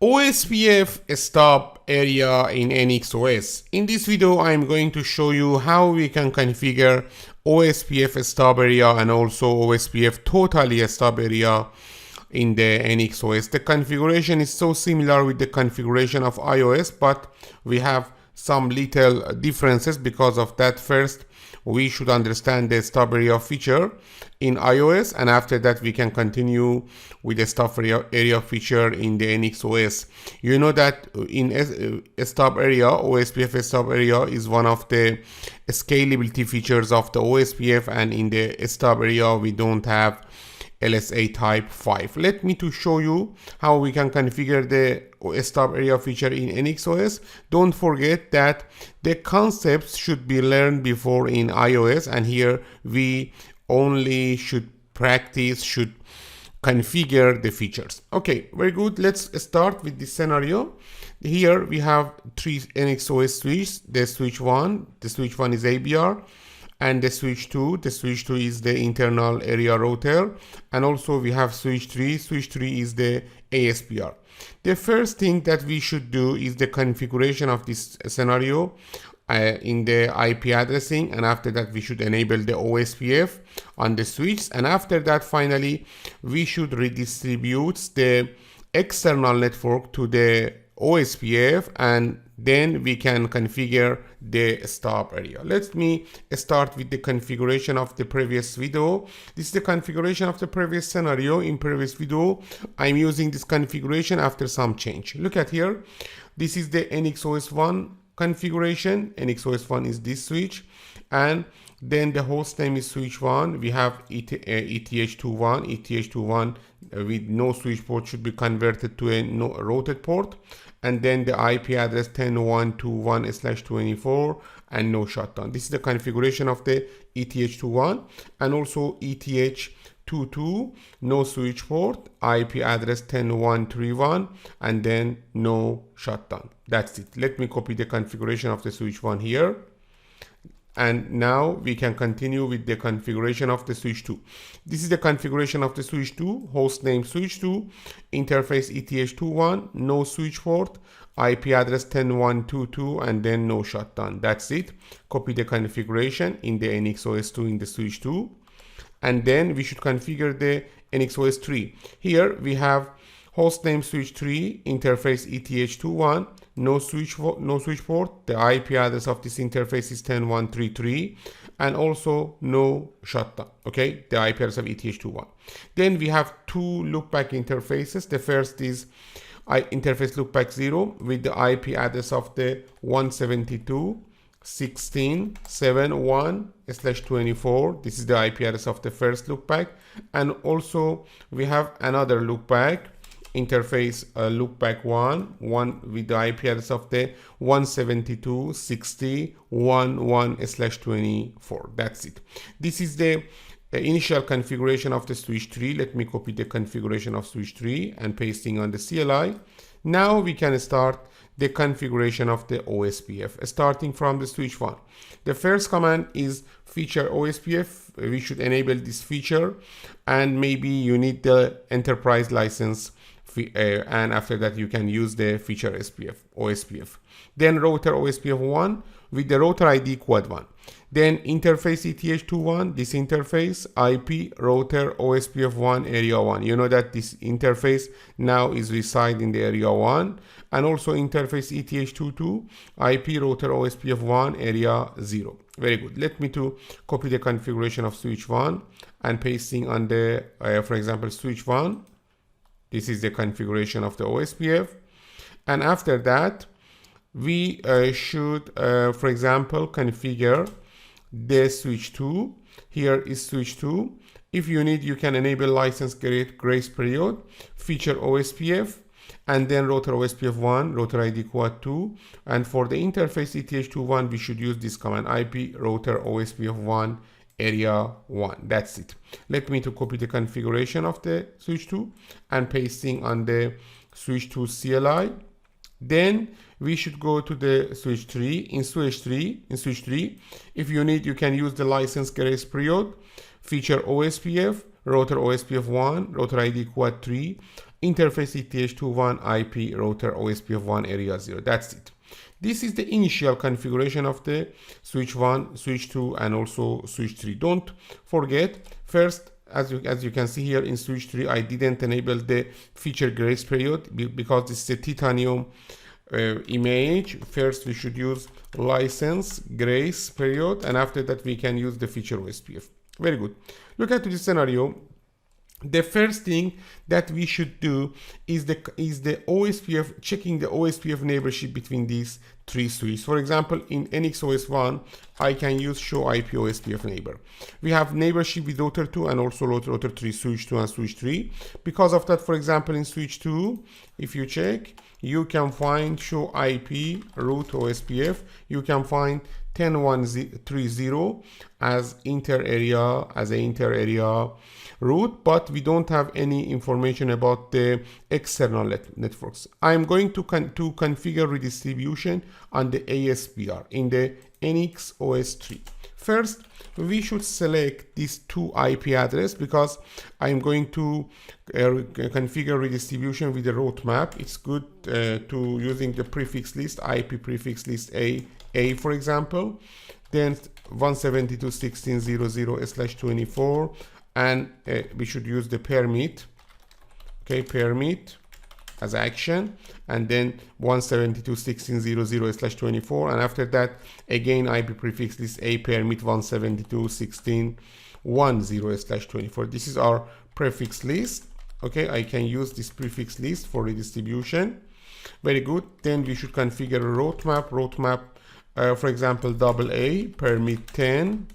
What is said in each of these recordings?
OSPF stub area in NXOS. In this video, I'm going to show you how we can configure OSPF stub area and also OSPF totally stub area in the NXOS. The configuration is so similar with the configuration of iOS, but we have some little differences. Because of that, first we should understand the stub area feature in iOS, and after that we can continue with the stub area feature in the NXOS. You know that in stub area, OSPF stub area is one of the scalability features of the OSPF, and in the stub area we don't have LSA type 5. Let me to show you how we can configure the stub area feature in NXOS. Don't forget that the concepts should be learned before in iOS, and here we only should configure the features. Okay, very good. Let's start with this scenario. Here we have three NXOS switches. The switch 1 is ABR, and the switch 2 is the internal area router, and also we have switch 3 is the ASPR. The first thing that we should do is the configuration of this scenario in the IP addressing, and after that we should enable the OSPF on the switch, and after that finally we should redistribute the external network to the OSPF, and then we can configure the stub area. Let me start with the configuration of the previous video. This is the configuration of the previous scenario. In previous video, I'm using this configuration after some change. Look at here. This is the NXOS1 configuration. NXOS1 is this switch, and then the host name is switch 1. We have ETH21. ETH21 with no switch port should be converted to a routed port, and then the IP address 10.121/24 and no shutdown. This is the configuration of the ETH21, and also ETH22 no switch port, IP address 10.131 and then no shutdown. That's it. Let me copy the configuration of the switch 1 here. And now we can continue with the configuration of the switch 2. This is the configuration of the switch 2, host name switch 2, interface ETH21, no switch port, IP address 10.122 and then no shutdown. That's it. Copy the configuration in the NXOS2 in the switch 2. And then we should configure the NXOS3. Here we have host name switch 3, interface ETH21, no switch port. The IP address of this interface is 10.133 and also no shutdown. Okay, the IP address of ETH21. Then we have two loopback interfaces. The first is interface loopback 0 with the IP address of the 172.16.7.1/24. This is the IP address of the first loopback, and also we have another loopback interface loopback 1 with the IP address of the 172.60.11/24. That's it. This is the initial configuration of the switch 3. Let me copy the configuration of switch 3 and pasting on the CLI. Now we can start the configuration of the OSPF, starting from the switch 1. The first command is feature OSPF. We should enable this feature, and maybe you need the enterprise license, and after that you can use the feature OSPF. Then router OSPF 1 with the router ID quad 1. Then interface ETH21, this interface IP router OSPF 1 area 1. You know that this interface now is reside in the area 1, and also interface ETH22 IP router OSPF 1 area 0. Very good. Let me to copy the configuration of switch 1 and pasting on the for example switch 1. This is the configuration of the OSPF, and after that we should for example configure the switch 2. Here is switch 2. If you need, you can enable license grace period, feature OSPF, and then router OSPF 1, router ID quad 2, and for the interface ETH21 we should use this command IP router OSPF 1 area 1. That's it. Let me to copy the configuration of the switch 2 and pasting on the switch 2 CLI. Then we should go to the switch 3. In switch 3, if you need, you can use the license grace period, feature OSPF, router OSPF 1, router ID quad 3, interface ETH21 IP router OSPF1 area 0. That's it. This is the initial configuration of the switch 1, switch 2, and also switch 3. Don't forget, first, as you can see here in switch 3, I didn't enable the feature grace period because this is a titanium image. First, we should use license grace period, and after that, we can use the feature OSPF. Very good. Look at this scenario. The first thing that we should do is the OSPF, checking the OSPF neighborship between these three switches. For example, in NXOS1, I can use show IP OSPF neighbor. We have neighborship with router 2 and also router 3, switch 2 and switch 3. Because of that, for example, in switch 2, if you check, you can find show IP root OSPF. You can find 10130 as inter area root, but we don't have any information about the external networks. I'm going to configure redistribution on the ASPR in the NXOS3. First, we should select these two IP address because I'm going to configure redistribution with the roadmap. It's good to using the prefix list, IP prefix list A for example, then 172.16.00/24, and we should use the permit, okay, permit as action, and then 172.16.00/24, and after that again IP prefix list A permit 172.16.10/24. This is our prefix list. Okay, I can use this prefix list for redistribution. Very good. Then we should configure a roadmap. For example, AA permit 10,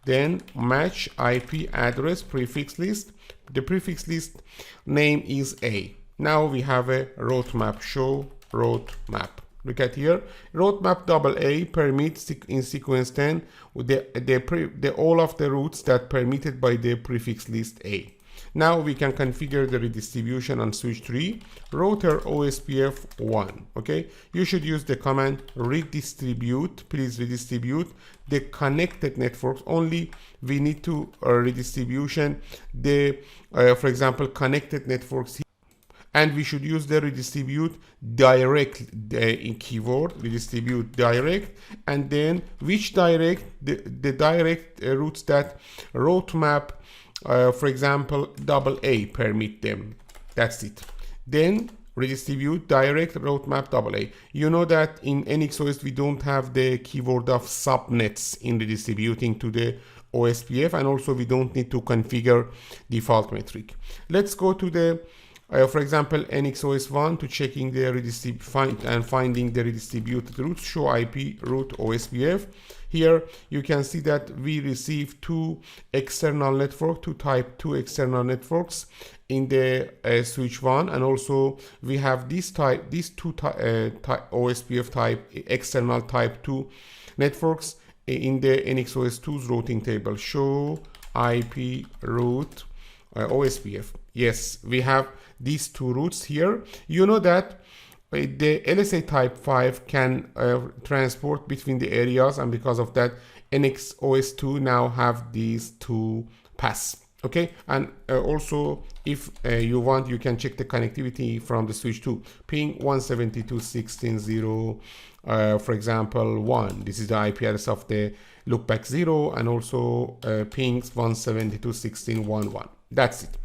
then match IP address prefix list. The prefix list name is A. Now we have a roadmap, show roadmap. Look at here, roadmap AA permits in sequence 10 all of the routes that permitted by the prefix list A. Now we can configure the redistribution on switch 3, router OSPF 1. Okay, you should use the command redistribute. Please redistribute the connected networks. Only we need to redistribution the, for example, connected networks here. And we should use the redistribute direct in keyword, redistribute direct, and then which direct, the direct routes that roadmap, for example, AA permit them. That's it. Then redistribute direct roadmap AA. You know that in NXOS we don't have the keyword of subnets in redistributing to the OSPF, and also we don't need to configure default metric. Let's go to the for example, NXOS1 to checking the finding the redistributed routes, show IP route OSPF. Here you can see that we receive two external network, two external networks in the switch 1, and also we have these two OSPF type external type 2 networks in the NXOS2's routing table, show IP route OSPF. Yes, we have these two routes here. You know that the LSA type 5 can transport between the areas, and because of that NXOS2 now have these two paths. Okay, and also if you want, you can check the connectivity from the switch 2, ping 172.16.0 for example 1. This is the IP address of the loopback 0, and also pings 172.16.11. That's it.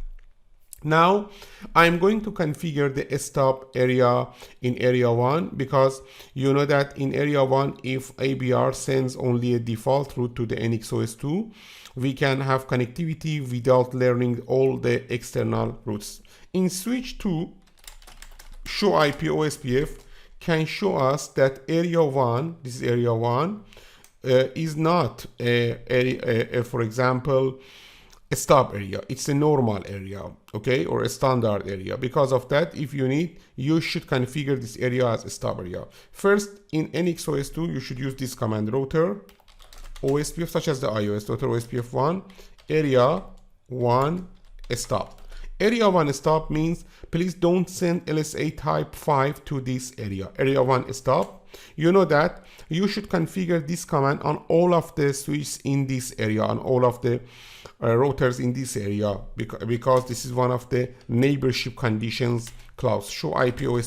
Now I'm going to configure the stub area in area 1, because you know that in area 1, if ABR sends only a default route to the NXOS2, we can have connectivity without learning all the external routes. In switch 2, show IP OSPF can show us that area 1, this is area 1, is not for example, a stub area. It's a normal area, okay, or a standard area. Because of that, if you need, you should configure this area as a stub area. First, in NXOS2, you should use this command, router OSPF, such as the iOS router OSPF 1 area 1 stub. Area 1 stop means please don't send LSA type 5 to this area. Area 1 stop. You know that you should configure this command on all of the switches in this area, on all of the routers in this area, because this is one of the neighborship conditions clause. Show IP OSPF